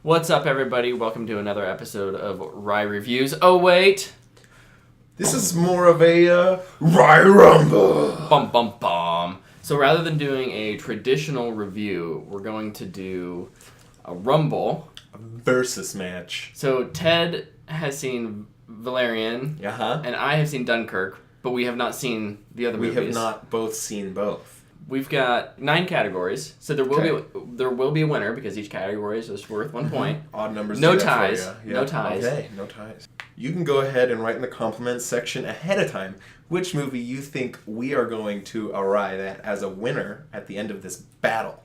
What's up, everybody? Welcome to another episode of RYE Reviews. Oh, wait! This is more of a RYE Rumble! Bum, bum, bum. So rather than doing a traditional review, we're going to do a Rumble. A versus match. So Ted has seen Valerian, and I have seen Dunkirk, but we have not seen the other movies. We have not both seen both. We've got 9 categories, so there will be a winner because each category is just worth 1 point. Odd numbers. No do that ties. for you. No ties. Okay, no ties. You can go ahead and write in the comments section ahead of time which movie you think we are going to arrive at as a winner at the end of this battle.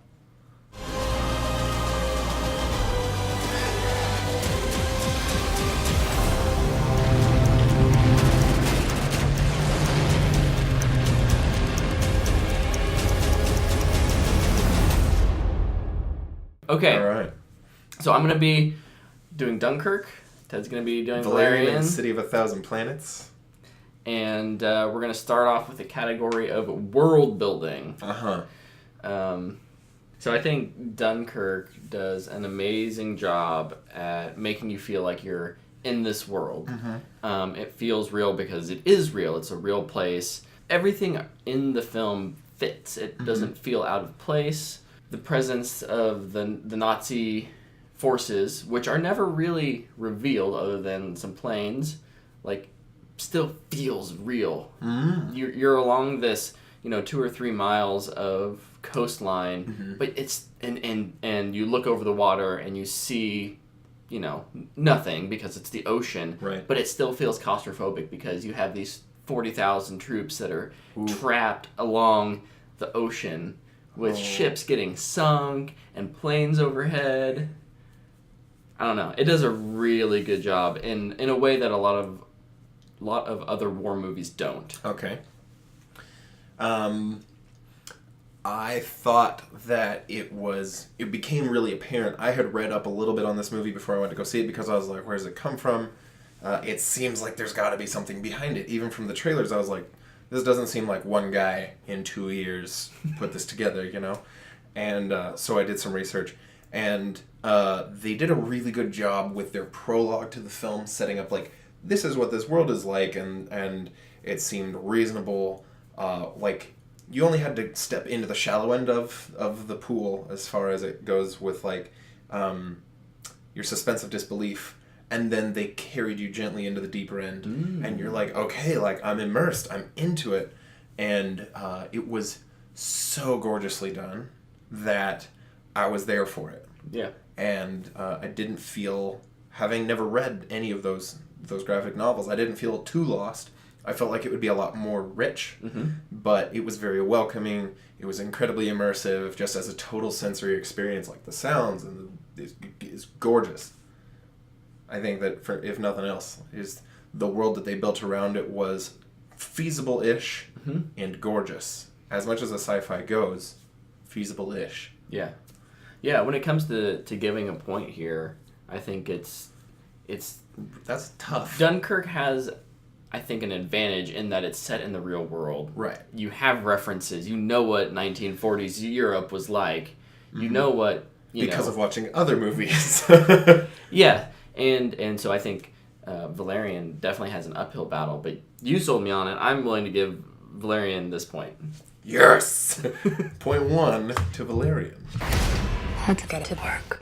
Okay. All right. So I'm going to be doing Dunkirk. Ted's going to be doing Valerian and City of a Thousand Planets. And we're going to start off with the category of world building. So I think Dunkirk does an amazing job at making you feel like you're in this world. It feels real because it is real. It's a real place. Everything in the film fits. It doesn't feel out of place. The presence of the Nazi forces, which are never really revealed other than some planes, still feels real. You're along this, 2 or 3 miles of coastline, but it's and you look over the water and you see, nothing because it's the ocean. Right. But it still feels claustrophobic because you have these 40,000 troops that are trapped along the ocean with ships getting sunk and planes overhead. I don't know. It does a really good job in a way that a lot of other war movies don't. Okay. I thought that it became really apparent. I had read up a little bit on this movie before I went to go see it because I was like, where does it come from? It seems like there's got to be something behind it. Even from the trailers, I was like, this doesn't seem like one guy in 2 years put this together, And so I did some research. And they did a really good job with their prologue to the film, setting up, this is what this world is like, and it seemed reasonable. You only had to step into the shallow end of the pool as far as it goes with, your suspense of disbelief. And then they carried you gently into the deeper end. And you're like, okay, I'm immersed. I'm into it. And it was so gorgeously done that I was there for it. Yeah. And I didn't feel, having never read any of those graphic novels, I didn't feel too lost. I felt like it would be a lot more rich, but it was very welcoming. It was incredibly immersive, just as a total sensory experience. The sounds and is gorgeous. I think that, if nothing else, is the world that they built around it was feasible-ish and gorgeous. As much as a sci-fi goes, feasible-ish. Yeah. Yeah, when it comes to giving a point here, I think it's that's tough. Dunkirk has, I think, an advantage in that it's set in the real world. Right. You have references. You know what 1940s Europe was like. You know what, because of watching other movies. Yeah. And so I think Valerian definitely has an uphill battle, but you sold me on it. I'm willing to give Valerian this point. Yes! Point 1 to Valerian. Let's get to work.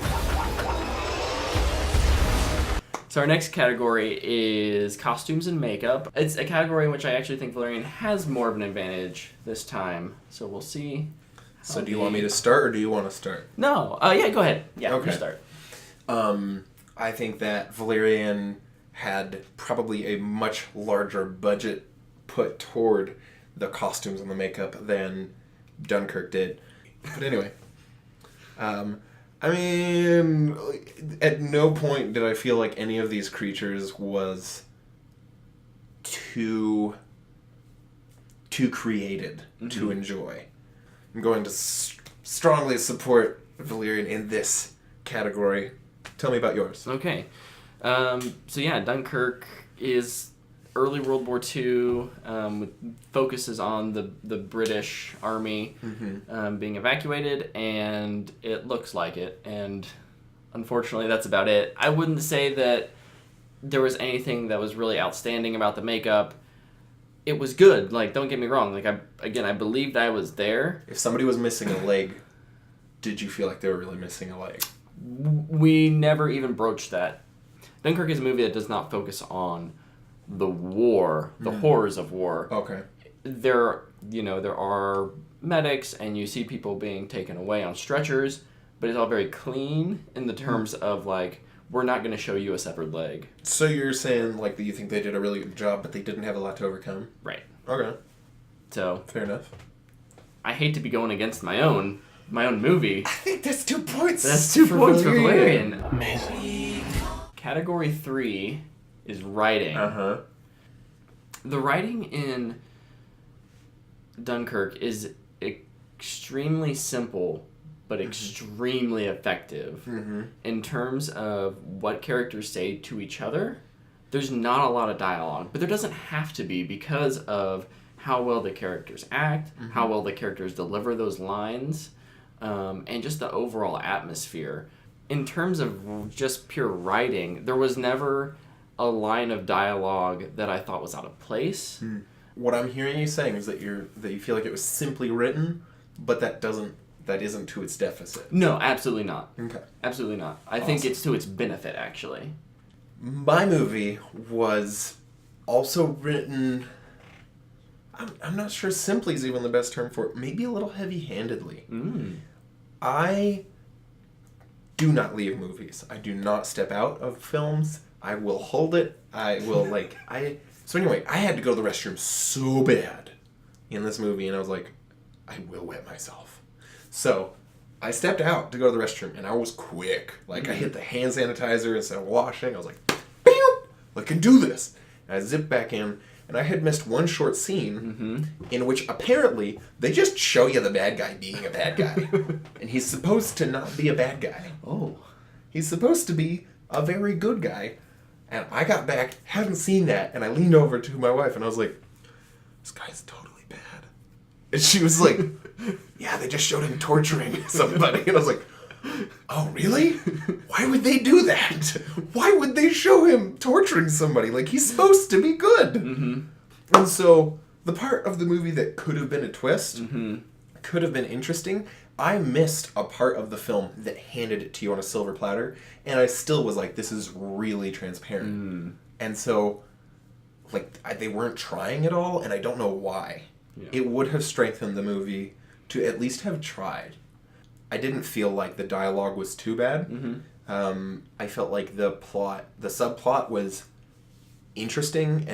So our next category is costumes and makeup. It's a category in which I actually think Valerian has more of an advantage this time. So we'll see. So do you want me to start, or do you want to start? No. Yeah, go ahead. Yeah, okay. You start. I think that Valerian had probably a much larger budget put toward the costumes and the makeup than Dunkirk did. But anyway, at no point did I feel like any of these creatures was too created to enjoy. I'm going to strongly support Valerian in this category. Tell me about yours. Okay. So yeah, Dunkirk is early World War II, focuses on the British Army being evacuated, and it looks like it. And Unfortunately, that's about it. I wouldn't say that there was anything that was really outstanding about the makeup. It was good. Like, don't get me wrong. Like, I believed I was there. If somebody was missing a leg, did you feel like they were really missing a leg? We never even broached that. Dunkirk is a movie that does not focus on the war, the horrors of war. Okay. There are medics, and you see people being taken away on stretchers, but it's all very clean in the terms of, like, we're not going to show you a severed leg. So you're saying, like, that you think they did a really good job, but they didn't have a lot to overcome? Right. Okay. So Fair enough. I hate to be going against my own movie. I think that's 2 points. That's 2 points for Valerian. Amazing. Category 3 is writing. Uh-huh. The writing in Dunkirk is extremely simple, but extremely effective. In terms of what characters say to each other. There's not a lot of dialogue, but there doesn't have to be because of how well the characters act, how well the characters deliver those lines, and just the overall atmosphere. In terms of just pure writing, there was never a line of dialogue that I thought was out of place. What I'm hearing you saying is that you feel like it was simply written, but that isn't to its deficit. No, absolutely not. Okay. Absolutely not. I think it's to its benefit, actually. My movie was also written, I'm not sure simply is even the best term for it, maybe a little heavy-handedly. I do not leave movies. I do not step out of films. I will hold it. I will, So anyway, I had to go to the restroom so bad in this movie, and I was like, I will wet myself. So I stepped out to go to the restroom, and I was quick. Like, I hit the hand sanitizer instead of washing. I was like, bam! I can do this. And I zipped back in, and I had missed one short scene in which apparently they just show you the bad guy being a bad guy. And he's supposed to not be a bad guy. Oh. He's supposed to be a very good guy. And I got back, hadn't seen that, and I leaned over to my wife, and I was like, this guy's totally bad. And she was like, yeah, they just showed him torturing somebody. And I was like, oh, really? Why would they do that? Why would they show him torturing somebody? Like, he's supposed to be good. And so, the part of the movie that could have been a twist, could have been interesting, I missed a part of the film that handed it to you on a silver platter, and I still was like, this is really transparent. And so, like, they weren't trying at all, and I don't know why. Yeah. It would have strengthened the movie to at least have tried. I didn't feel like the dialogue was too bad. I felt like the subplot was interesting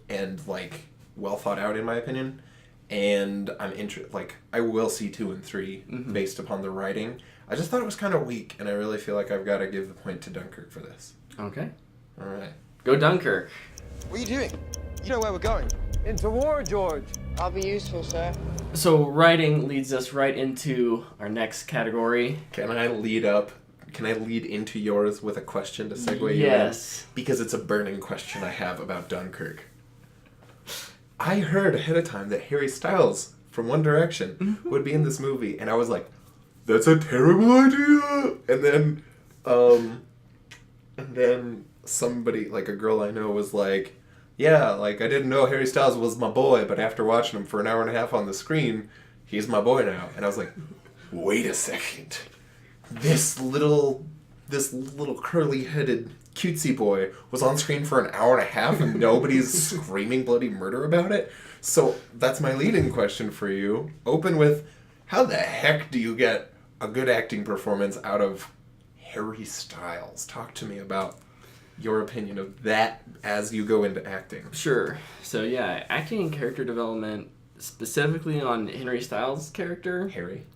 and like well thought out in my opinion. And I will see 2 and 3 based upon the writing. I just thought it was kind of weak, and I really feel like I've got to give the point to Dunkirk for this. Okay. All right. Go Dunkirk. What are you doing? You know where we're going. Into war, George. I'll be useful, sir. So writing leads us right into our next category. Can I lead into yours with a question to segue you in? Yes. Because it's a burning question I have about Dunkirk. I heard ahead of time that Harry Styles from One Direction would be in this movie, and I was like, that's a terrible idea! And then somebody, like a girl I know, was like, yeah, like, I didn't know Harry Styles was my boy, but after watching him for an hour and a half on the screen, he's my boy now. And I was like, wait a second. This little curly-headed cutesy boy was on screen for an hour and a half and nobody's screaming bloody murder about it? So that's my leading question for you. Open with, how the heck do you get a good acting performance out of Harry Styles? Talk to me about your opinion of that as you go into acting. Sure. So yeah, acting and character development, specifically on Henry Styles' character.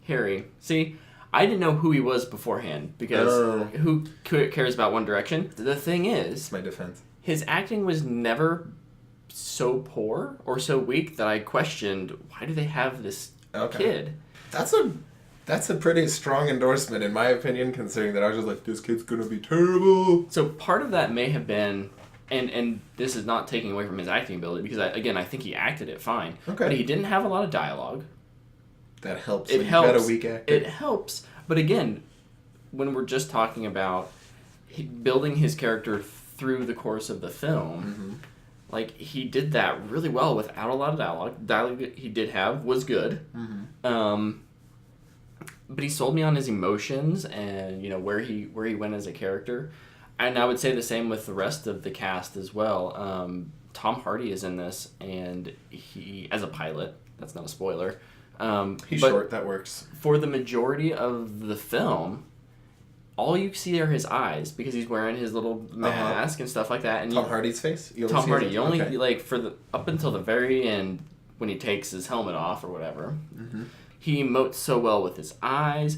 Harry. See, I didn't know who he was beforehand, because who cares about One Direction? The thing is, It's my defense. His acting was never so poor or so weak that I questioned, why do they have this kid? That's a pretty strong endorsement, in my opinion, considering that I was just like, this kid's gonna be terrible. So part of that may have been, and this is not taking away from his acting ability, because I think he acted it fine. Okay. But he didn't have a lot of dialogue. That helps. It when helps. You got a weak actor. It helps. But again, when we're just talking about building his character through the course of the film, like, he did that really well without a lot of dialogue. Dialogue that he did have was good. But he sold me on his emotions and, you know, where he went as a character. And I would say the same with the rest of the cast as well. Tom Hardy is in this, and he, as a pilot, that's not a spoiler. He's short, that works. For the majority of the film, all you see are his eyes, because he's wearing his little mask and stuff like that. And Tom Hardy's face? Tom Hardy. You only, like, up until the very end, when he takes his helmet off or whatever, he emotes so well with his eyes,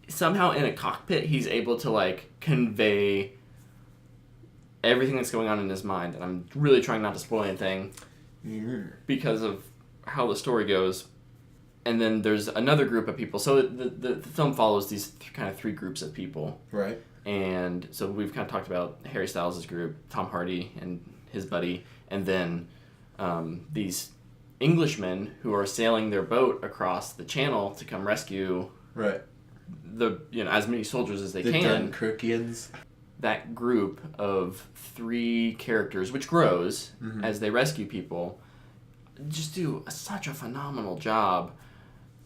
somehow in a cockpit, he's able to, like, convey everything that's going on in his mind. And I'm really trying not to spoil anything because of how the story goes. And then there's another group of people. So the film follows these kind of three groups of people. Right. And so we've kind of talked about Harry Styles' group, Tom Hardy and his buddy, and then these Englishmen who are sailing their boat across the channel to come rescue as many soldiers as they can. The Dunkirkians. That group of three characters, which grows as they rescue people, just do such a phenomenal job.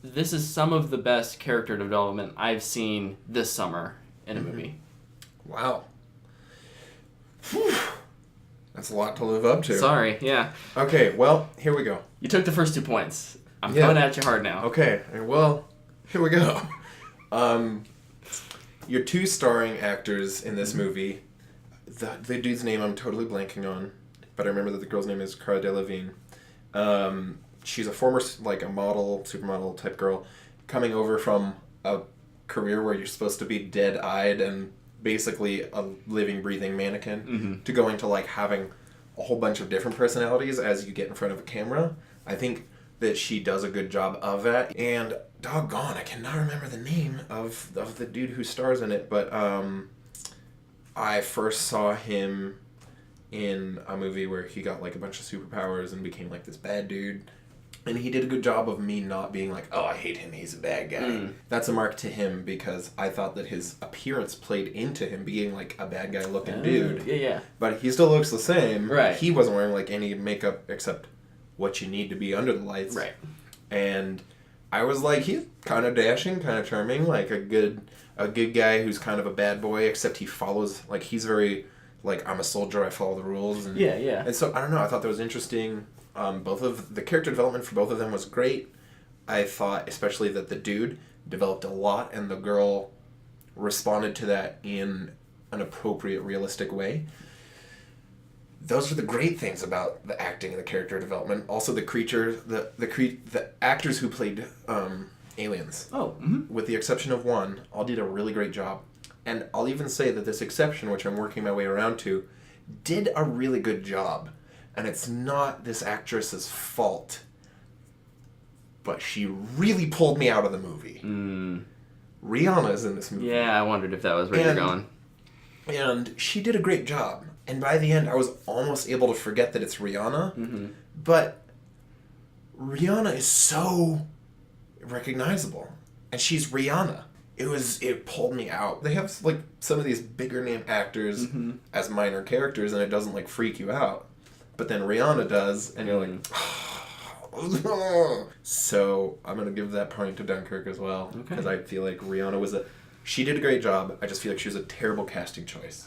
This is some of the best character development I've seen this summer in a movie. Wow. Whew. That's a lot to live up to. Sorry, yeah. Okay, well, here we go. You took the first 2 points. I'm coming at you hard now. Okay, well, here we go. Your two starring actors in this movie, the dude's name I'm totally blanking on, but I remember that the girl's name is Cara Delevingne. She's a former, like, a model, supermodel type girl, coming over from a career where you're supposed to be dead-eyed and basically a living, breathing mannequin, to going to, like, having a whole bunch of different personalities as you get in front of a camera. I think that she does a good job of that. And doggone, I cannot remember the name of the dude who stars in it, but I first saw him in a movie where he got, like, a bunch of superpowers and became, like, this bad dude. And he did a good job of me not being like, oh, I hate him, he's a bad guy. That's a mark to him, because I thought that his appearance played into him being, like, a bad guy looking dude. Yeah. But he still looks the same. Right. He wasn't wearing, like, any makeup except what you need to be under the lights. Right. And I was like, he's kind of dashing, kind of charming, like a good guy who's kind of a bad boy, except he follows, like, he's very, like, I'm a soldier, I follow the rules. And, Yeah. And so, I don't know, I thought that was interesting. Both of the character development for both of them was great. I thought especially that the dude developed a lot and the girl responded to that in an appropriate, realistic way. Those are the great things about the acting and the character development. Also, the actors who played aliens. With the exception of one, all did a really great job. And I'll even say that this exception, which I'm working my way around to, did a really good job. And it's not this actress's fault, but she really pulled me out of the movie. Rihanna's in this movie. Yeah, I wondered if that was where you're going. And she did a great job. And by the end, I was almost able to forget that it's Rihanna. But Rihanna is so recognizable. And she's Rihanna. It pulled me out. They have, like, some of these bigger name actors as minor characters, and it doesn't, like, freak you out. But then Rihanna does, and you're like, So I'm going to give that point to Dunkirk as well. Because I feel like Rihanna she did a great job. I just feel like she was a terrible casting choice.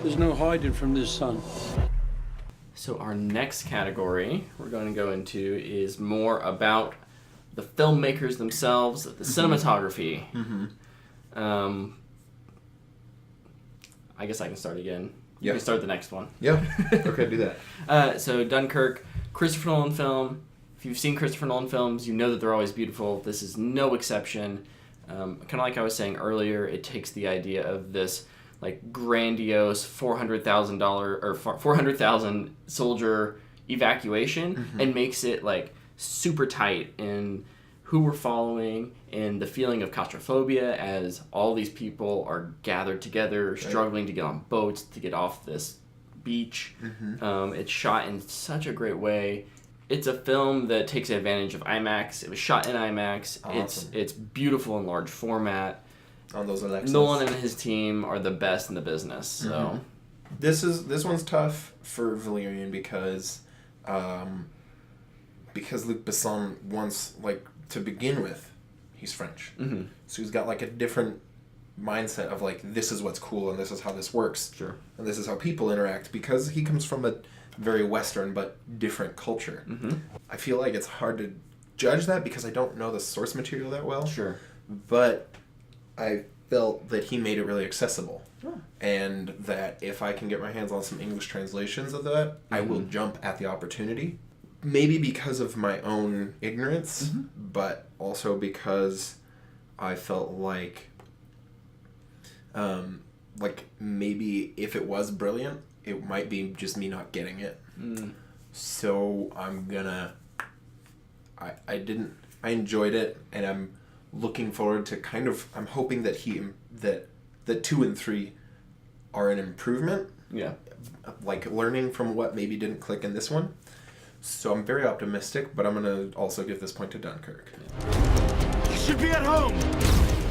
There's no hiding from this sun. So our next category we're going to go into is more about the filmmakers themselves, the cinematography. I guess I can start again. You can start the next one. Yeah. Okay, do that. So Dunkirk, Christopher Nolan film. If you've seen Christopher Nolan films, you know that they're always beautiful. This is no exception. Kind of like I was saying earlier, it takes the idea of this, like, grandiose $400,000 soldier evacuation and makes it, like, super tight in who we're following and the feeling of claustrophobia as all these people are gathered together, struggling to get on boats, to get off this beach. It's shot in such a great way. It's a film that takes advantage of IMAX. It was shot in IMAX. Awesome. It's beautiful in large format. on those elections. Nolan and his team are the best in the business. So this one's tough for Valerian because Luc Besson wants, like, to begin with, he's French. Mm-hmm. So he's got, like, a different mindset of, like, this is what's cool and this is how this works. Sure. And this is how people interact, because he comes from a very Western but different culture. Mm-hmm. I feel like it's hard to judge that because I don't know the source material that well. Sure. But I felt that he made it really accessible. Oh. And that if I can get my hands on some English translations of that, I will jump at the opportunity. Maybe because of my own ignorance, but also because I felt like maybe if it was brilliant, it might be just me not getting it. So I'm gonna... I enjoyed it, and I'm looking forward to I'm hoping that that 2 and 3 are an improvement. Yeah. Like, learning from what maybe didn't click in this one. So I'm very optimistic, but I'm going to also give this point to Dunkirk. You should be at home.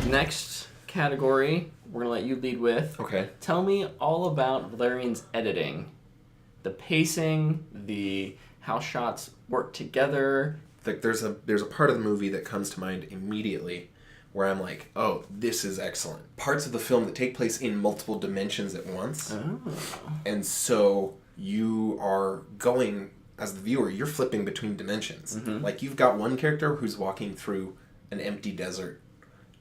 Next category, we're going to let you lead with. Okay. Tell me all about Valerian's editing. The pacing, how shots work together. Like, there's a part of the movie that comes to mind immediately where I'm like, oh, this is excellent. Parts of the film that take place in multiple dimensions at once. Oh. And so you are going, as the viewer, you're flipping between dimensions. Like, you've got one character who's walking through an empty desert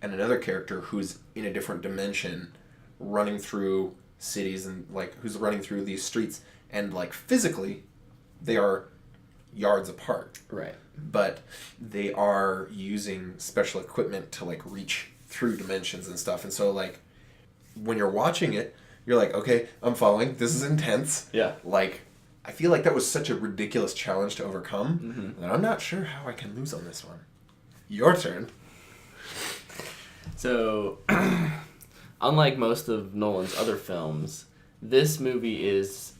and another character who's in a different dimension running through cities and, like, who's running through these streets. And, like, physically, they are yards apart. Right. But they are using special equipment to, like, reach through dimensions and stuff. And so, like, when you're watching it, you're like, okay, I'm following. This is intense. Yeah. Like, I feel like that was such a ridiculous challenge to overcome that I'm not sure how I can lose on this one. Your turn. So, unlike most of Nolan's other films, this movie is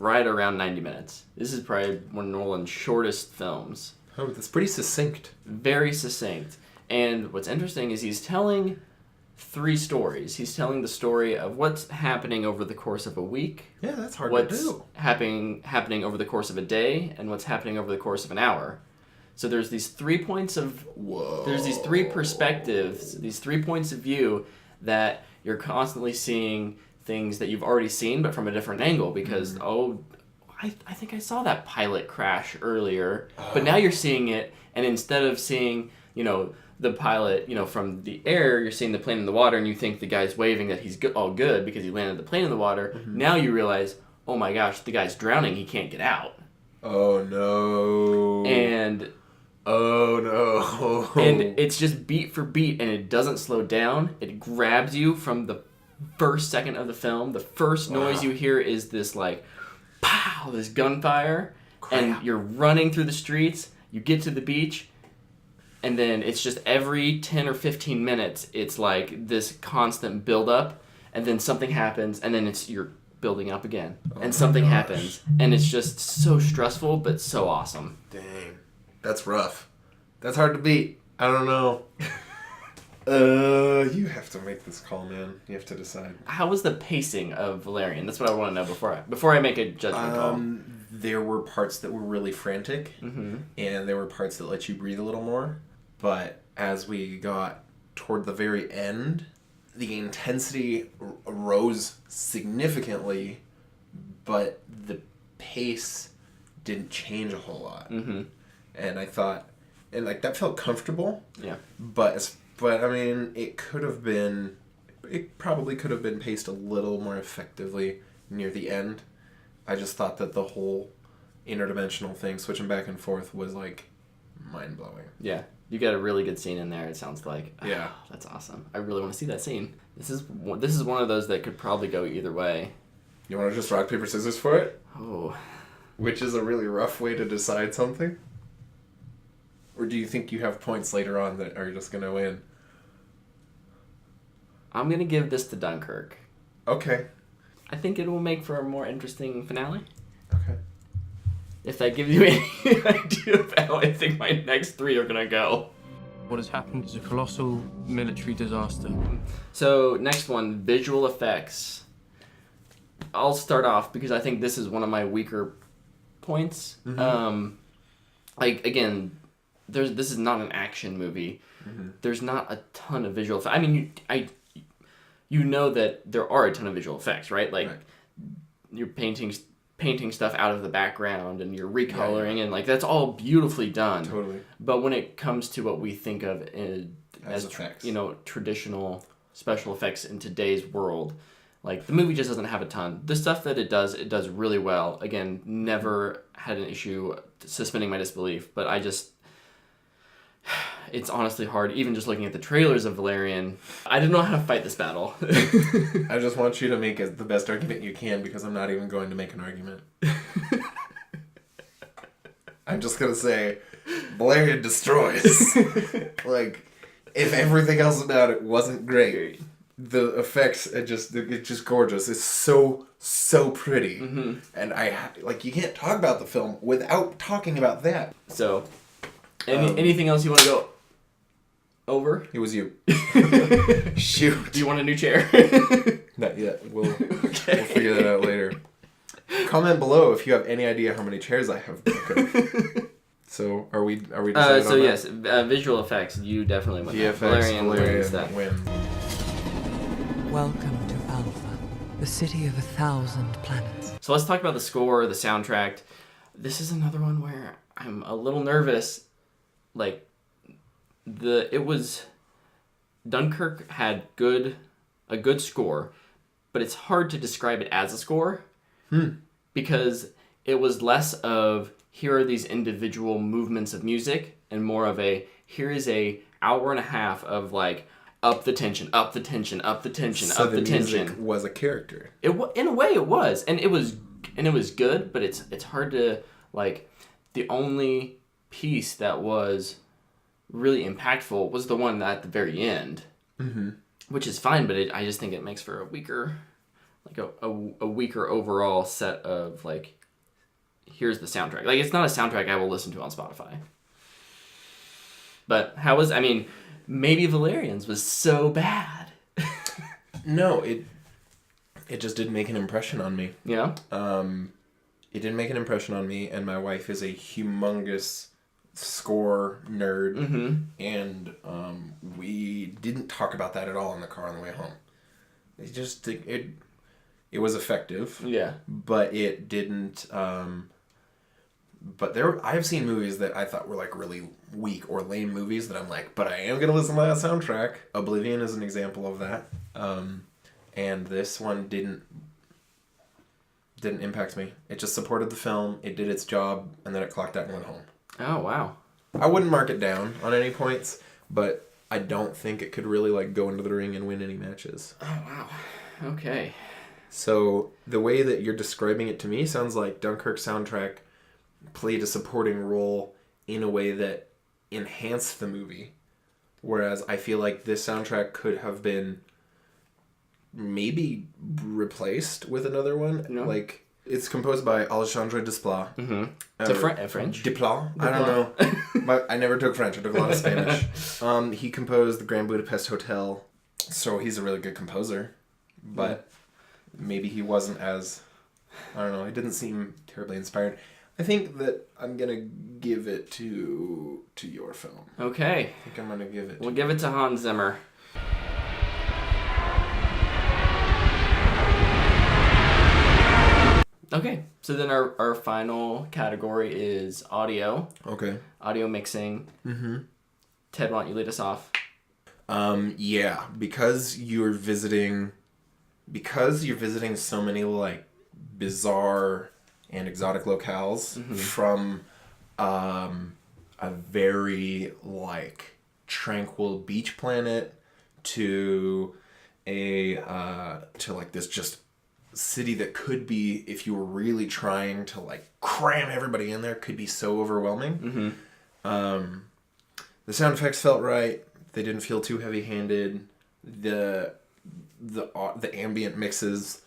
right around 90 minutes. This is probably one of Nolan's shortest films. Oh, that's pretty succinct. Very succinct. And what's interesting is he's telling 3 stories. He's telling the story of what's happening over the course of a week. Yeah, that's hard what's to do. happening over the course of a day, and what's happening over the course of an hour. So there's these 3 points of... Whoa. There's these 3 perspectives, these 3 points of view that you're constantly seeing things that you've already seen, but from a different angle, because, I think I saw that pilot crash earlier, but now you're seeing it, and instead of seeing, the pilot, from the air, you're seeing the plane in the water, and you think the guy's waving that he's all good because he landed the plane in the water. Now you realize, oh my gosh, the guy's drowning, he can't get out. Oh no. And... Oh no. And it's just beat for beat, and it doesn't slow down. It grabs you from the first second of the film. The first noise you hear is this, like, pow, this gunfire. Crap. And you're running through the streets. You get to the beach, and then it's just every 10 or 15 minutes, it's like this constant build-up, and then something happens, and then you're building up again. And something happens, and it's just so stressful, but so awesome. Dang. That's rough. That's hard to beat. I don't know. You have to make this call, man. You have to decide. How was the pacing of Valerian? That's what I want to know before I make a judgment call. There were parts that were really frantic, and there were parts that let you breathe a little more. But as we got toward the very end, the intensity rose significantly, but the pace didn't change a whole lot. And I thought, and, like, that felt comfortable. Yeah. But I mean, it probably could have been paced a little more effectively near the end. I just thought that the whole interdimensional thing, switching back and forth, was, like, mind-blowing. Yeah. You got a really good scene in there, it sounds like. Yeah. That's awesome. I really want to see that scene. This is one of those that could probably go either way. You want to just rock, paper, scissors for it? Oh. Which is a really rough way to decide something? Or do you think you have points later on that are just going to win? I'm going to give this to Dunkirk. Okay. I think it will make for a more interesting finale. Okay. If that gives you any idea of how I think my next 3 are going to go. What has happened is a colossal military disaster. So next one, visual effects. I'll start off because I think this is one of my weaker points. Like again, this is not an action movie. There's not a ton of visual effects. I mean, you know that there are a ton of visual effects, right? Like you're painting stuff out of the background and you're recoloring and like that's all beautifully done. Totally. But when it comes to what we think of as effects, traditional special effects in today's world, like the movie just doesn't have a ton. The stuff that it does really well. Again, never had an issue suspending my disbelief, but it's honestly hard, even just looking at the trailers of Valerian. I didn't know how to fight this battle. I just want you to make the best argument you can because I'm not even going to make an argument. I'm just going to say, Valerian destroys. Like, if everything else about it wasn't great, the effects, it's just gorgeous. It's so pretty. And you can't talk about the film without talking about that. So... anything else you want to go over? It was you. Shoot. Do you want a new chair? Not yet. We'll figure that out later. Comment below if you have any idea how many chairs I have broken. So are we decided on that? Yes, visual effects. You definitely win. VFX, Valerian wins that. Welcome to Alpha, the city of 1,000 planets. So let's talk about the score, the soundtrack. This is another one where I'm a little nervous. Like, Dunkirk had a good score, but it's hard to describe it as a score because it was less of here are these individual movements of music and more of here is a hour and a half of like up the tension, up the tension, up the tension, so up the tension. Music was a character. In a way, it was, and it was good, but it's hard to like. The only piece that was really impactful was the one at the very end, which is fine, but I just think it makes for a weaker overall set of like, here's the soundtrack. Like, it's not a soundtrack I will listen to on Spotify. But maybe Valerian's was so bad. No, it just didn't make an impression on me. Yeah? It didn't make an impression on me, and my wife is a humongous score nerd, and we didn't talk about that at all in the car on the way home. It was effective, but it didn't. But I've seen movies that I thought were like really weak or lame movies that I'm like, but I am gonna listen to that soundtrack. Oblivion is an example of that, and this one didn't impact me. It just supported the film, it did its job, and then it clocked out and went home. Oh, wow. I wouldn't mark it down on any points, but I don't think it could really like go into the ring and win any matches. Oh, wow. Okay. So the way that you're describing it to me sounds like Dunkirk soundtrack played a supporting role in a way that enhanced the movie, whereas I feel like this soundtrack could have been maybe replaced with another one. No. Like, it's composed by Alexandre Desplat. French? Desplat? I don't know. I never took French. I took a lot of Spanish. He composed the Grand Budapest Hotel, so he's a really good composer. But maybe he wasn't as... I don't know. He didn't seem terribly inspired. I think that I'm going to give it to your film. Okay. I think I'm going to give it We'll give it to Hans Zimmer. Okay, so then our final category is audio. Okay. Audio mixing. Ted, why don't you lead us off? Yeah, because you're visiting so many like bizarre and exotic locales from a very like tranquil beach planet to like this just city that could be, if you were really trying to like cram everybody in there, could be so overwhelming. The sound effects felt right. They didn't feel too heavy-handed. The ambient mixes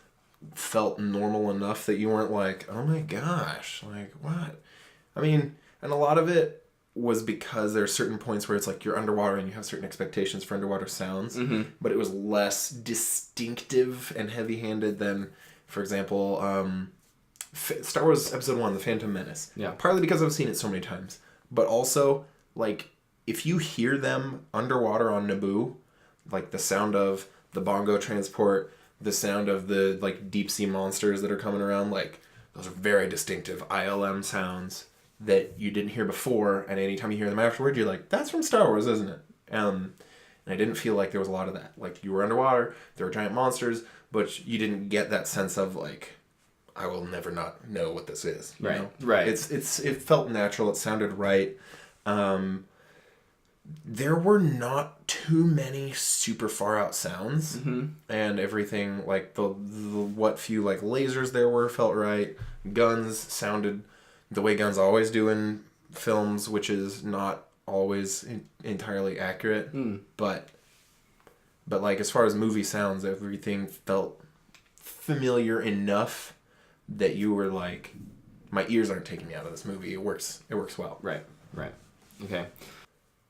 felt normal enough that you weren't like, oh my gosh, like what? I mean, and a lot of it was because there are certain points where it's like you're underwater and you have certain expectations for underwater sounds, but it was less distinctive and heavy-handed than, for example, Star Wars Episode 1, The Phantom Menace. Yeah. Partly because I've seen it so many times, but also, like, if you hear them underwater on Naboo, like the sound of the bongo transport, the sound of the, like, deep-sea monsters that are coming around, like, those are very distinctive ILM sounds that you didn't hear before, and anytime you hear them afterward, you're like, that's from Star Wars, isn't it? And I didn't feel like there was a lot of that. Like, you were underwater, there were giant monsters, but you didn't get that sense of, like, I will never not know what this is. You know? Right. It felt natural, it sounded right. There were not too many super far out sounds, and everything, like, the what few, like, lasers there were felt right. Guns sounded the way guns always do in films, which is not always entirely accurate, but like, as far as movie sounds, everything felt familiar enough that you were like, my ears aren't taking me out of this movie. It works well. Right. Okay.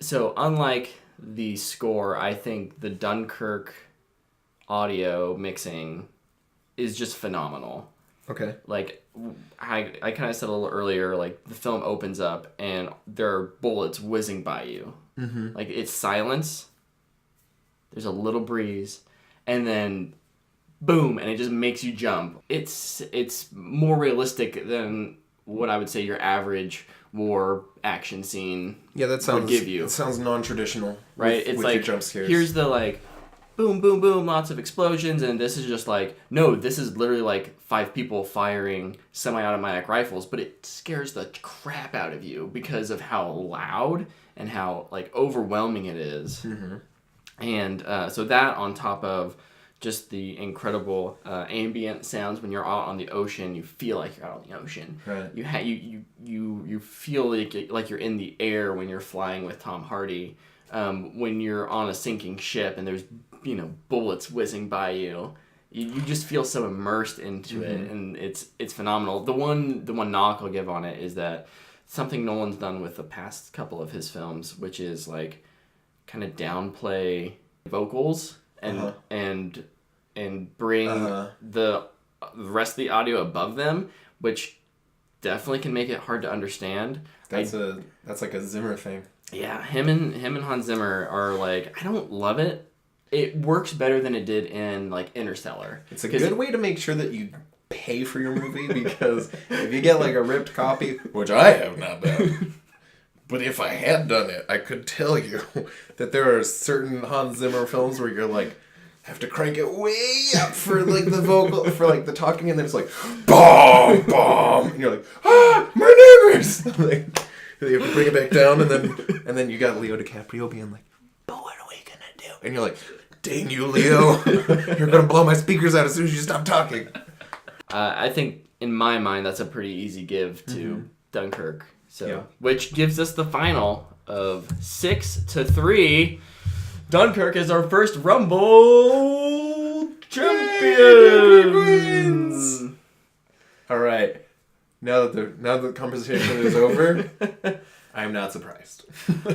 So unlike the score, I think the Dunkirk audio mixing is just phenomenal. Okay. Like, I kind of said a little earlier, like, the film opens up and there are bullets whizzing by you. Like, it's silence, there's a little breeze, and then boom, and it just makes you jump. It's more realistic than what I would say your average war action scene would give you. It sounds non-traditional. Right? It's with like, your jump scares. Here's the, like, boom, boom, boom, lots of explosions, and this is just like, no, this is literally like 5 people firing semi-automatic rifles, but it scares the crap out of you because of how loud and how, like, overwhelming it is. And so that, on top of just the incredible ambient sounds when you're out on the ocean, you feel like you're out on the ocean. Right. You feel like you're in the air when you're flying with Tom Hardy. When you're on a sinking ship and there's, you know, bullets whizzing by you, you just feel so immersed into it, and it's phenomenal. The one knock I'll give on it is that something Nolan's done with the past couple of his films, which is, like, kind of downplay vocals and bring the rest of the audio above them, which definitely can make it hard to understand. That's like a Zimmer thing. Yeah, him and Hans Zimmer are, like, I don't love it. It works better than it did in, like, Interstellar. It's a good way to make sure that you pay for your movie, because if you get, like, a ripped copy, which I have not done, but if I had done it, I could tell you that there are certain Hans Zimmer films where you're like, have to crank it way up for, like, the vocal, for, like, the talking, and then it's like, BOOM! BOOM! And you're like, my neighbors! Like, you have to bring it back down, and then you got Leo DiCaprio being like, but what are we gonna do? And you're like, dang you, Leo. You're gonna blow my speakers out as soon as you stop talking. I think, in my mind, that's a pretty easy give to Dunkirk. So, which gives us the final of 6-3. Dunkirk is our first Rumble champion. All right. Now that the conversation is over, I'm not surprised.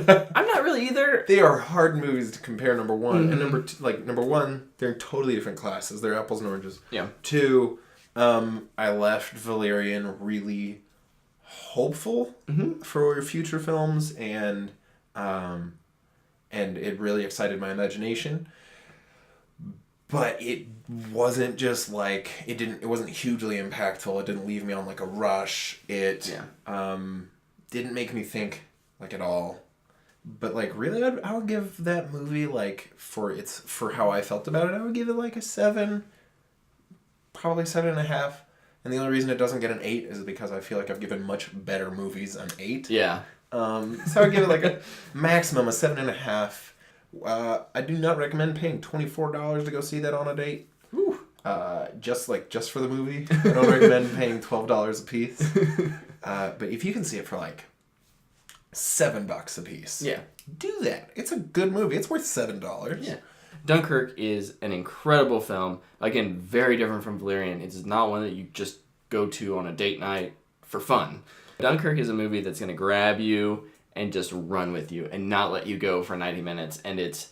I'm not really either. They are hard movies to compare. Number one and number two. Like, number one, they're in totally different classes. They're apples and oranges. Yeah. 2, I left Valerian really hopeful for future films, and it really excited my imagination. But it wasn't just like, it wasn't hugely impactful. It didn't leave me on, like, a rush. It didn't make me think, like, at all. But, like, really, I would give that movie, like, for how I felt about it, I would give it, like, a 7, probably 7.5. And the only reason it doesn't get an 8 is because I feel like I've given much better movies an 8. Yeah. So I would give it, like, a maximum of 7.5. I do not recommend paying $24 to go see that on a date. Whew. Just for the movie. I don't recommend paying $12 a piece. But if you can see it for, like, $7 a piece, do that. It's a good movie. It's worth $7. Yeah. Dunkirk is an incredible film. Again, very different from Valerian. It is not one that you just go to on a date night for fun. Dunkirk is a movie that's going to grab you and just run with you and not let you go for 90 minutes. And it's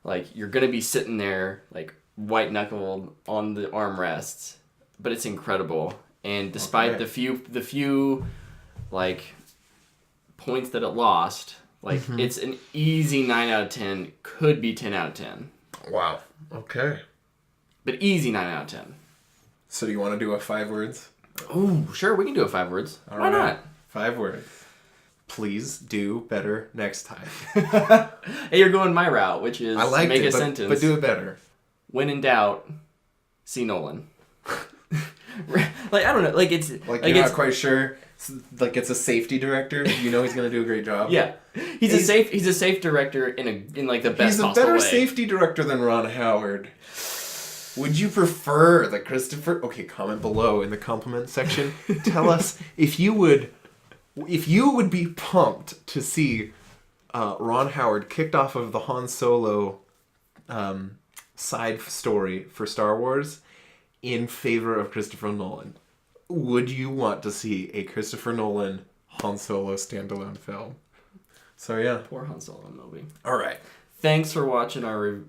like you're going to be sitting there like white knuckled on the armrests, but it's incredible. And despite the few like points that it lost, like it's an easy 9 out of 10, could be 10 out of 10. Wow. Okay. But easy 9 out of 10. So do you want to do a 5 words? Oh, sure, we can do a 5 words. All Why right. not? 5 words. Please do better next time. Hey, you're going my route, which is I liked make it, a but, sentence. but do it better. When in doubt, see Nolan. Like, I don't know. Like, it's... Like you're not quite sure. Like, it's a safety director. You know he's going to do a great job. Yeah. He's a safe director in like the best He's a possible better way. safety director than Ron Howard. Would you prefer the Christopher... Okay, comment below in the compliment section. Tell us if you would be pumped to see Ron Howard kicked off of the Han Solo side story for Star Wars in favor of Christopher Nolan. Would you want to see a Christopher Nolan Han Solo standalone film? So yeah. Poor Han Solo movie. All right. Thanks for watching our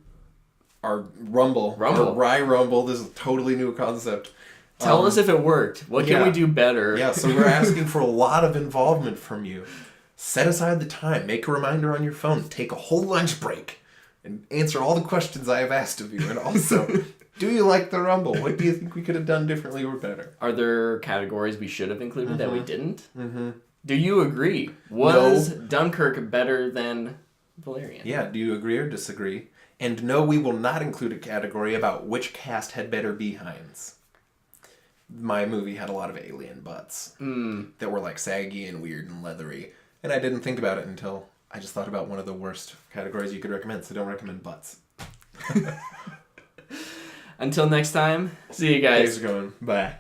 Rumble. Our RYE Rumble. This is a totally new concept. Tell us if it worked. What can we do better? Yeah, so we're asking for a lot of involvement from you. Set aside the time. Make a reminder on your phone. Take a whole lunch break. And answer all the questions I have asked of you. And also, do you like the Rumble? What do you think we could have done differently or better? Are there categories we should have included that we didn't? Mm-hmm. Do you agree? Was Dunkirk better than Valerian? Yeah, do you agree or disagree? And no, we will not include a category about which cast had better behinds. My movie had a lot of alien butts that were like saggy and weird and leathery. And I didn't think about it until I just thought about one of the worst categories you could recommend, so don't recommend butts. Until next time, see you guys. Thanks for going. Bye.